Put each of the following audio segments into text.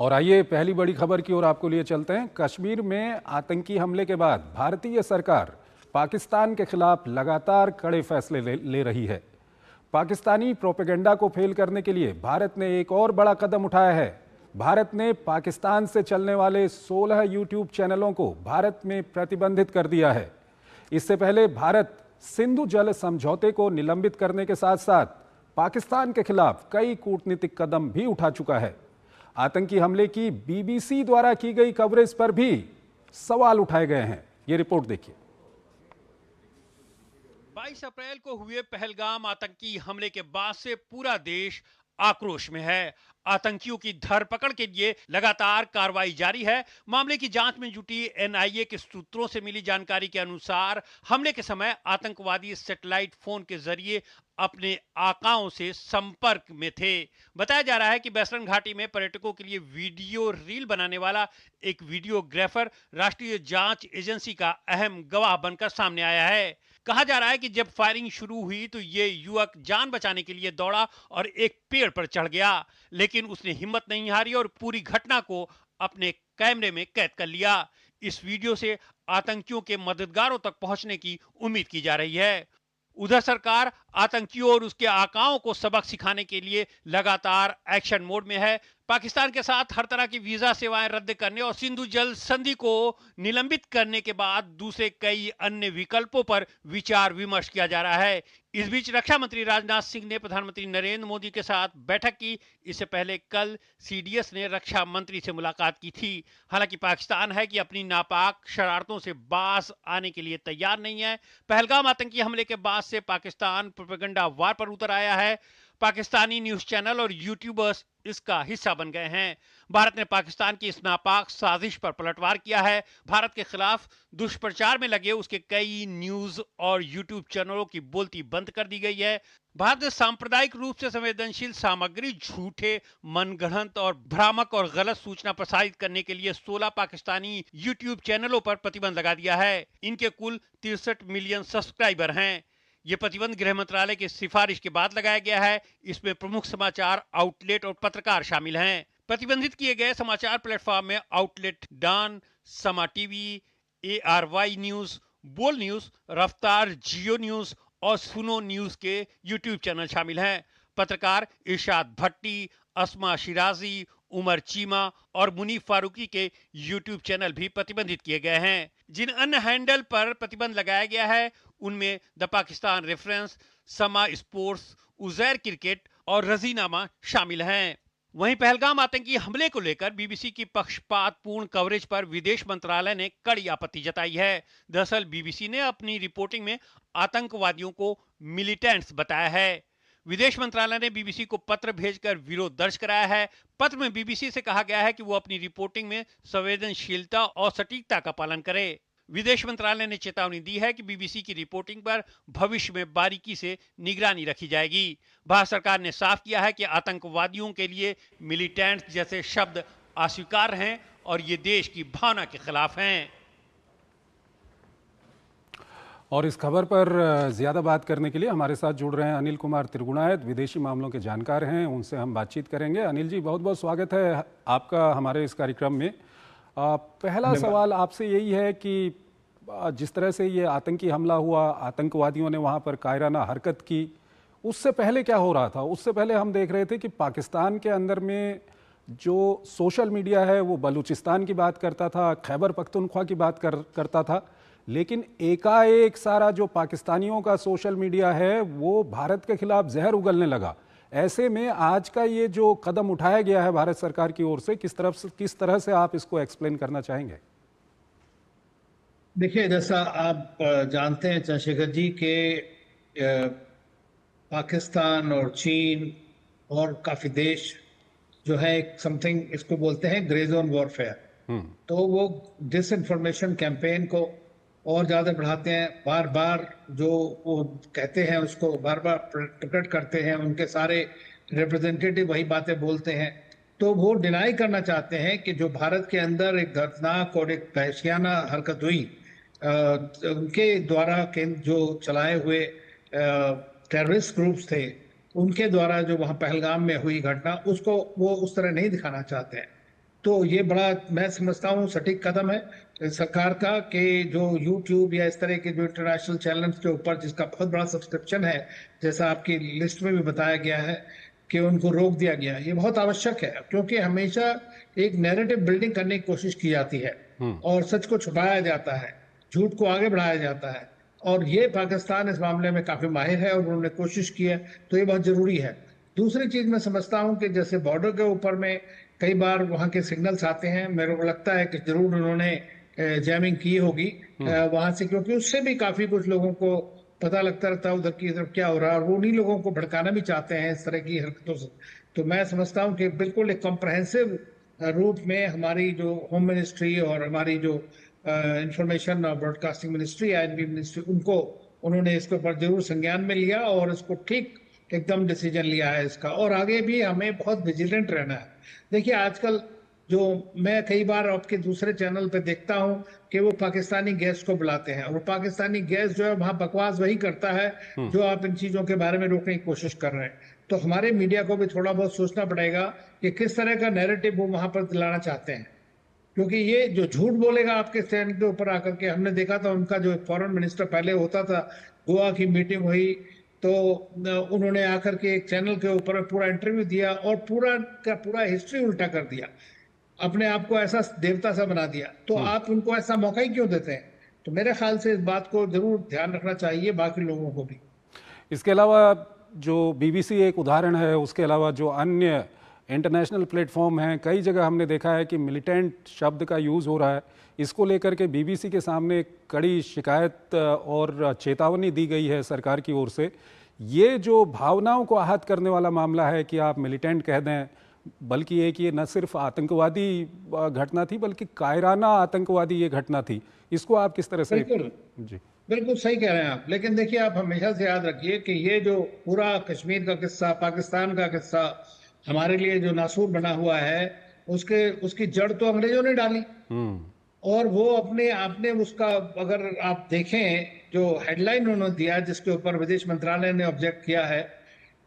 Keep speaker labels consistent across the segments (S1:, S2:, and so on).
S1: और आइए पहली बड़ी खबर की ओर आपको लिए चलते हैं। कश्मीर में आतंकी हमले के बाद भारतीय सरकार पाकिस्तान के खिलाफ लगातार कड़े फैसले ले रही है। पाकिस्तानी प्रोपेगेंडा को फेल करने के लिए भारत ने एक और बड़ा कदम उठाया है। भारत ने पाकिस्तान से चलने वाले 16 यूट्यूब चैनलों को भारत में प्रतिबंधित कर दिया है। इससे पहले भारत सिंधु जल समझौते को निलंबित करने के साथ साथ पाकिस्तान के खिलाफ कई कूटनीतिक कदम भी उठा चुका है। आतंकी हमले की बीबीसी द्वारा की गई कवरेज पर भी सवाल उठाए गए हैं। ये रिपोर्ट देखिए।
S2: 22 अप्रैल को हुए पहलगाम आतंकी हमले के बाद से पूरा देश आक्रोश में है। आतंकियों की धरपकड़ के लिए लगातार कार्रवाई जारी है। मामले की जांच में जुटी एनआईए के सूत्रों से मिली जानकारी के अनुसार हमले के समय आतंकवादी सैटेलाइट फोन के जरिए अपने आकाओं से संपर्क में थे। बताया जा रहा है कि बैसरन घाटी में पर्यटकों के लिए वीडियो रील बनाने वाला एक वीडियोग्राफर राष्ट्रीय जांच एजेंसी का अहम गवाह बनकर सामने आया है। कहा जा रहा है कि जब फायरिंग शुरू हुई तो ये युवक जान बचाने के लिए दौड़ा और एक पेड़ पर चढ़ गया, लेकिन उसने हिम्मत नहीं हारी और पूरी घटना को अपने कैमरे में कैद कर लिया। इस वीडियो से आतंकियों के मददगारों तक पहुंचने की उम्मीद की जा रही है। उधर सरकार आतंकियों और उसके आकाओं को सबक सिखाने के लिए लगातार एक्शन मोड में है। पाकिस्तान के साथ हर तरह की वीजा सेवाएं रद्द करने और सिंधु जल संधि को निलंबित करने के बाद दूसरे कई अन्य विकल्पों पर विचार विमर्श किया जा रहा है। इस बीच रक्षा मंत्री राजनाथ सिंह ने प्रधानमंत्री नरेंद्र मोदी के साथ बैठक की। इससे पहले कल सीडीएस ने रक्षा मंत्री से मुलाकात की थी। हालांकि पाकिस्तान है कि अपनी नापाक शरारतों से बाज आने के लिए तैयार नहीं है। पहलगाम आतंकी हमले के बाद से पाकिस्तान प्रोपेगेंडा वार पर उतर आया है। पाकिस्तानी न्यूज चैनल और यूट्यूबर्स इसका हिस्सा बन गए हैं। भारत ने पाकिस्तान की इस नापाक साजिश पर पलटवार किया है। भारत के खिलाफ दुष्प्रचार में लगे उसके कई न्यूज और यूट्यूब चैनलों की बोलती बंद कर दी गई है। भारत ने सांप्रदायिक रूप से संवेदनशील सामग्री, झूठे, मनगढ़ंत और भ्रामक और गलत सूचना प्रसारित करने के लिए 16 पाकिस्तानी यूट्यूब चैनलों पर प्रतिबंध लगा दिया है। इनके कुल 63 मिलियन सब्सक्राइबर हैं। ये प्रतिबंध गृह मंत्रालय की सिफारिश के बाद लगाया गया है। इसमें प्रमुख समाचार आउटलेट और पत्रकार शामिल हैं। प्रतिबंधित किए गए समाचार प्लेटफॉर्म में आउटलेट डॉन, समा टीवी, ARY न्यूज, बोल न्यूज, रफ्तार, जियो न्यूज और सुनो न्यूज के यूट्यूब चैनल शामिल हैं। पत्रकार इरशाद भट्टी, अस्मा शिराजी, उमर चीमा और मुनीफ फारूकी के यूट्यूब चैनल भी प्रतिबंधित किए गए हैं। जिन अन्य हैंडल पर प्रतिबंध लगाया गया है उनमें द पाकिस्तान रेफरेंस, समा स्पोर्ट्स, उजैर क्रिकेट और रजीनामा शामिल हैं। वहीं पहलगाम आतंकी हमले को लेकर बीबीसी की पक्षपातपूर्ण कवरेज पर विदेश मंत्रालय ने कड़ी आपत्ति जताई है। दरअसल बीबीसी ने अपनी रिपोर्टिंग में आतंकवादियों को मिलिटेंट्स बताया है। विदेश मंत्रालय ने बीबीसी को पत्र भेजकर विरोध दर्ज कराया है। पत्र में बीबीसी से कहा गया है कि वो अपनी रिपोर्टिंग में संवेदनशीलता और सटीकता का पालन करे। विदेश मंत्रालय ने चेतावनी दी है कि बीबीसी की रिपोर्टिंग पर भविष्य में बारीकी से निगरानी रखी जाएगी। भारत सरकार ने साफ किया है कि आतंकवादियों के लिए मिलिटेंट्स जैसे शब्द अस्वीकार्य हैं और ये देश की भावना के खिलाफ हैं।
S1: और इस खबर पर ज़्यादा बात करने के लिए हमारे साथ जुड़ रहे हैं अनिल कुमार त्रिगुणायत, विदेशी मामलों के जानकार हैं। उनसे हम बातचीत करेंगे। अनिल जी, बहुत बहुत स्वागत है आपका हमारे इस कार्यक्रम में। पहला सवाल आपसे यही है कि जिस तरह से ये आतंकी हमला हुआ, आतंकवादियों ने वहाँ पर कायराना हरकत की, उससे पहले क्या हो रहा था? उससे पहले हम देख रहे थे कि पाकिस्तान के अंदर में जो सोशल मीडिया है वो बलूचिस्तान की बात करता था, खैबर पख्तूनख्वा की बात करता था, लेकिन एकाएक सारा जो पाकिस्तानियों का सोशल मीडिया है वो भारत के खिलाफ जहर उगलने लगा। ऐसे में आज का ये जो कदम उठाया गया है भारत सरकार की ओर से, किस तरह से आप इसको एक्सप्लेन करना चाहेंगे?
S3: देखिए, जैसा आप जानते हैं चंद्रशेखर जी के पाकिस्तान और चीन और काफ़ी देश जो है एक समथिंग इसको बोलते हैं ग्रे जोन वॉरफेयर। तो वो डिस इन्फॉर्मेशन कैंपेन को और ज़्यादा बढ़ाते हैं। बार बार जो वो कहते हैं उसको बार बार प्रकट करते हैं। उनके सारे रिप्रेजेंटेटिव वही बातें बोलते हैं। तो वो डिनाई करना चाहते हैं कि जो भारत के अंदर एक दर्दनाक और एक वहशियाना हरकत हुई उनके द्वारा जो चलाए हुए टेररिस्ट ग्रुप्स थे, उनके द्वारा जो वहाँ पहलगाम में हुई घटना, उसको वो उस तरह नहीं दिखाना चाहते हैं। तो ये बड़ा मैं समझता हूँ सटीक कदम है सरकार का कि जो YouTube या इस तरह के जो इंटरनेशनल चैनल्स के ऊपर जिसका बहुत बड़ा सब्सक्रिप्शन है, जैसा आपकी लिस्ट में भी बताया गया है कि उनको रोक दिया गया। ये बहुत आवश्यक है क्योंकि हमेशा एक नैरेटिव बिल्डिंग करने की कोशिश की जाती है और सच को छुपाया जाता है, झूठ को आगे बढ़ाया जाता है, और ये पाकिस्तान इस मामले में काफी माहिर है और उन्होंने कोशिश की है, तो ये बहुत जरूरी है। दूसरी चीज मैं समझता हूँ कि जैसे बॉर्डर के ऊपर में कई बार वहां के सिग्नल्स आते हैं, मेरे को लगता है कि जरूर उन्होंने जैमिंग की होगी वहां से, क्योंकि उससे भी काफी कुछ लोगों को पता लगता रहता है उधर की तरफ क्या हो रहा है, और वो उन्हीं लोगों को भड़काना भी चाहते हैं इस तरह की हरकतों से। तो मैं समझता हूँ कि बिल्कुल एक कॉम्प्रहेंसिव रूप में हमारी जो होम मिनिस्ट्री और हमारी जो इंफॉर्मेशन और ब्रॉडकास्टिंग मिनिस्ट्री, आईएनबी मिनिस्ट्री, उनको उन्होंने इसके ऊपर जरूर संज्ञान में लिया और इसको ठीक एकदम डिसीजन लिया है इसका, और आगे भी हमें बहुत विजिलेंट रहना है। देखिए आजकल जो मैं कई बार आपके दूसरे चैनल पे देखता हूं कि वो पाकिस्तानी गैस को बुलाते हैं, और पाकिस्तानी गैस जो है वहां बकवास वही करता है जो आप इन चीजों के बारे में रोकने की कोशिश कर रहे हैं। तो हमारे मीडिया को भी थोड़ा बहुत सोचना पड़ेगा कि किस तरह का नैरेटिव वो वहां पर दिलाना चाहते हैं, क्योंकि ये जो झूठ बोलेगा आपके चैनल के ऊपर आकर के, हमने देखा था उनका जो फॉरेन मिनिस्टर पहले होता था, गोवा की मीटिंग हुई तो उन्होंने आकर के एक चैनल के ऊपर पूरा इंटरव्यू दिया और पूरा का पूरा हिस्ट्री उल्टा कर दिया, अपने आप को ऐसा देवता सा बना दिया। तो आप उनको ऐसा मौका ही क्यों देते हैं? तो मेरे ख्याल से इस बात को जरूर ध्यान रखना चाहिए बाकी लोगों को भी।
S1: इसके अलावा जो बीबीसी एक उदाहरण है, उसके अलावा जो अन्य इंटरनेशनल प्लेटफॉर्म हैं, कई जगह हमने देखा है कि मिलिटेंट शब्द का यूज़ हो रहा है। इसको लेकर के बीबीसी के सामने कड़ी शिकायत और चेतावनी दी गई है सरकार की ओर से। ये जो भावनाओं को आहत करने वाला मामला है कि आप मिलिटेंट कह दें, बल्कि एक ये न सिर्फ आतंकवादी घटना थी बल्कि कायराना आतंकवादी ये घटना थी, इसको आप किस तरह से?
S3: बिल्कुल
S1: जी
S3: बिल्कुल सही कह रहे हैं आप, लेकिन देखिए आप हमेशा से याद रखिए कि ये जो पूरा कश्मीर का किस्सा, पाकिस्तान का किस्सा हमारे लिए जो नासूर बना हुआ है, उसकी जड़ तो अंग्रेजों ने डाली, और वो अपने आपने उसका, अगर आप देखें जो हेडलाइन उन्होंने दिया जिसके ऊपर विदेश मंत्रालय ने ऑब्जेक्ट किया है,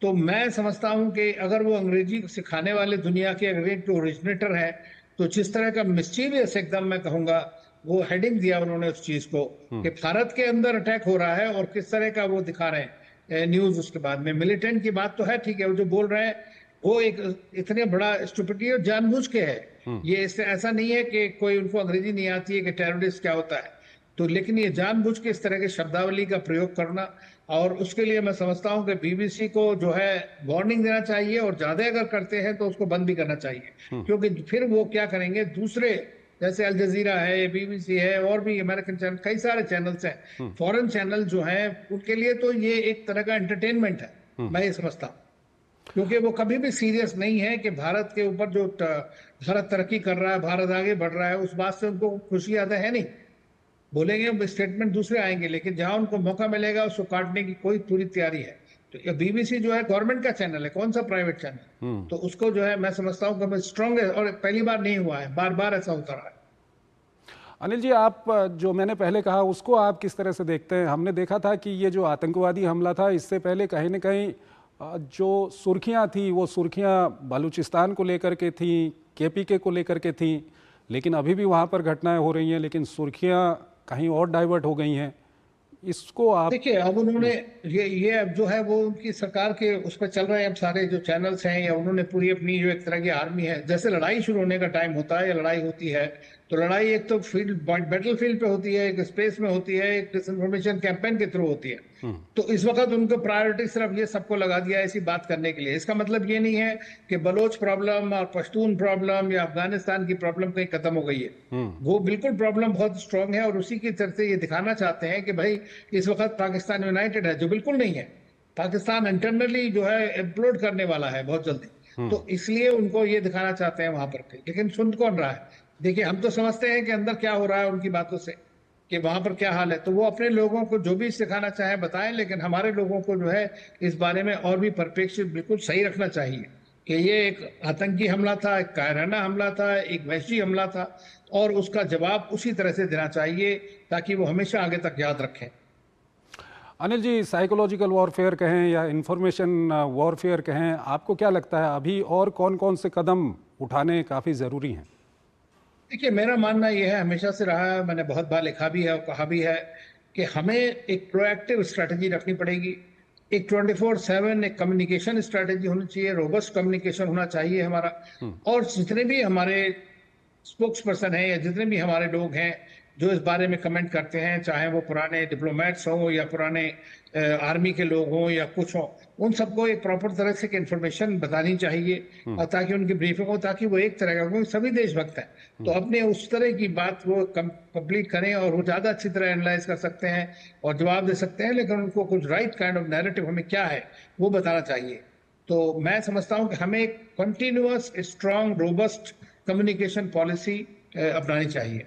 S3: तो मैं समझता हूं कि अगर वो अंग्रेजी सिखाने वाले दुनिया के अंग्रेज के ओरिजिनेटर हैं, तो जिस तरह का मिस्चीवियस एकदम मैं कहूंगा वो हेडिंग दिया उन्होंने उस चीज को कि भारत के अंदर अटैक हो रहा है और किस तरह का वो दिखा रहे हैं न्यूज। उसके बाद में मिलिटेंट की बात तो है, ठीक है, वो जो बोल रहे हैं वो एक इतने बड़ा स्टुपिडिटी और जानबूझ के है ये, इससे ऐसा नहीं है कि कोई उनको अंग्रेजी नहीं आती है कि टेररिस्ट क्या होता है, तो लेकिन ये जानबूझ के इस तरह के शब्दावली का प्रयोग करना, और उसके लिए मैं समझता हूं कि बीबीसी को जो है वार्निंग देना चाहिए, और ज्यादा अगर करते हैं तो उसको बंद भी करना चाहिए, क्योंकि फिर वो क्या करेंगे, दूसरे जैसे अल जजीरा है, बीबीसी है, और भी अमेरिकन चैनल, कई सारे चैनल्स हैं, फॉरेन चैनल जो हैं, उनके लिए तो ये एक तरह का एंटरटेनमेंट है, मैं ये समझता हूँ, क्योंकि वो कभी भी सीरियस नहीं है कि भारत के ऊपर जो भारत तरक्की कर रहा है, भारत आगे बढ़ रहा है, उस बात से उनको खुशी आता है नहीं। बोलेंगे स्टेटमेंट दूसरे आएंगे, लेकिन जहां उनको मौका मिलेगा उसको काटने की कोई पूरी तैयारी है। तो बीबीसी जो है गवर्नमेंट का चैनल है, कौन सा प्राइवेट चैनल, तो उसको जो है मैं समझता हूँ कि स्ट्रांग है, और पहली बार नहीं हुआ है, बार बार ऐसा होता रहा है।
S1: अनिल जी, आप जो मैंने पहले कहा उसको आप किस तरह से देखते हैं? हमने देखा था कि ये जो आतंकवादी हमला था, इससे पहले कहीं न कहीं जो सुर्खियां थी वो सुर्खियां बलूचिस्तान को लेकर के थी, केपीके को लेकर के थी, लेकिन अभी भी वहाँ पर घटनाएं हो रही हैं, लेकिन सुर्खियां कहीं और डाइवर्ट हो गई हैं। इसको आप
S3: देखिए, अब उन्होंने ये अब जो है वो उनकी सरकार के उस पर चल रहे हैं, अब सारे जो चैनल्स हैं, या उन्होंने पूरी अपनी जो एक तरह की आर्मी है, जैसे लड़ाई शुरू होने का टाइम होता है या लड़ाई होती है, तो लड़ाई एक तो फील्ड बैटल फील्ड पे होती है, एक स्पेस में होती है, एक डिसइंफॉर्मेशन कैंपेन के थ्रू होती है। तो इस वक्त उनको प्रायोरिटी सिर्फ ये सबको लगा दिया है ऐसी बात करने के लिए। इसका मतलब ये नहीं है कि बलोच प्रॉब्लम और पश्तून प्रॉब्लम या अफगानिस्तान की प्रॉब्लम कहीं खत्म हो गई है, वो बिल्कुल प्रॉब्लम बहुत स्ट्रांग है, और उसी की तरफ से ये दिखाना चाहते हैं कि भाई इस वक्त पाकिस्तान यूनाइटेड है, जो बिल्कुल नहीं है। पाकिस्तान इंटरनली जो है इम्प्लोड करने वाला है बहुत जल्दी, तो इसलिए उनको ये दिखाना चाहते हैं वहां पर, लेकिन सुन कौन रहा है? देखिए, हम तो समझते हैं कि अंदर क्या हो रहा है उनकी बातों से, कि वहां पर क्या हाल है, तो वो अपने लोगों को जो भी सिखाना चाहे बताएं, लेकिन हमारे लोगों को जो है इस बारे में और भी परिप्रेक्ष्य बिल्कुल सही रखना चाहिए कि ये एक आतंकी हमला था, एक कायराना हमला था, एक वहशी हमला था, और उसका जवाब उसी तरह से देना चाहिए ताकि वो हमेशा आगे तक याद रखें।
S1: अनिल जी, साइकोलॉजिकल वॉरफेयर कहें या इंफॉर्मेशन वॉरफेयर कहें, आपको क्या लगता है अभी और कौन कौन से कदम उठाने काफ़ी ज़रूरी हैं?
S3: देखिए, मेरा मानना ये है, हमेशा से रहा है, मैंने बहुत बार लिखा भी है और कहा भी है कि हमें एक प्रोएक्टिव स्ट्रैटेजी रखनी पड़ेगी। एक 24/7 एक कम्युनिकेशन स्ट्रैटेजी होनी चाहिए, रोबस्ट कम्युनिकेशन होना चाहिए हमारा। और जितने भी हमारे स्पोक्स पर्सन है या जितने भी हमारे लोग हैं जो इस बारे में कमेंट करते हैं, चाहे वो पुराने डिप्लोमेट्स हों या पुराने आर्मी के लोग हों या कुछ हों, उन सबको एक प्रॉपर तरह से इन्फॉर्मेशन बतानी चाहिए और ताकि उनकी ब्रीफिंग हो, ताकि वो एक तरह का, क्योंकि सभी देशभक्त हैं तो अपने उस तरह की बात वो कंप्लीट करें और वो ज़्यादा अच्छी तरह एनालाइज कर सकते हैं और जवाब दे सकते हैं। लेकिन उनको कुछ राइट काइंड ऑफ नैरेटिव हमें क्या है वो बताना चाहिए। तो मैं समझता हूं कि हमें एक continuous strong robust communication policy अपनानी चाहिए।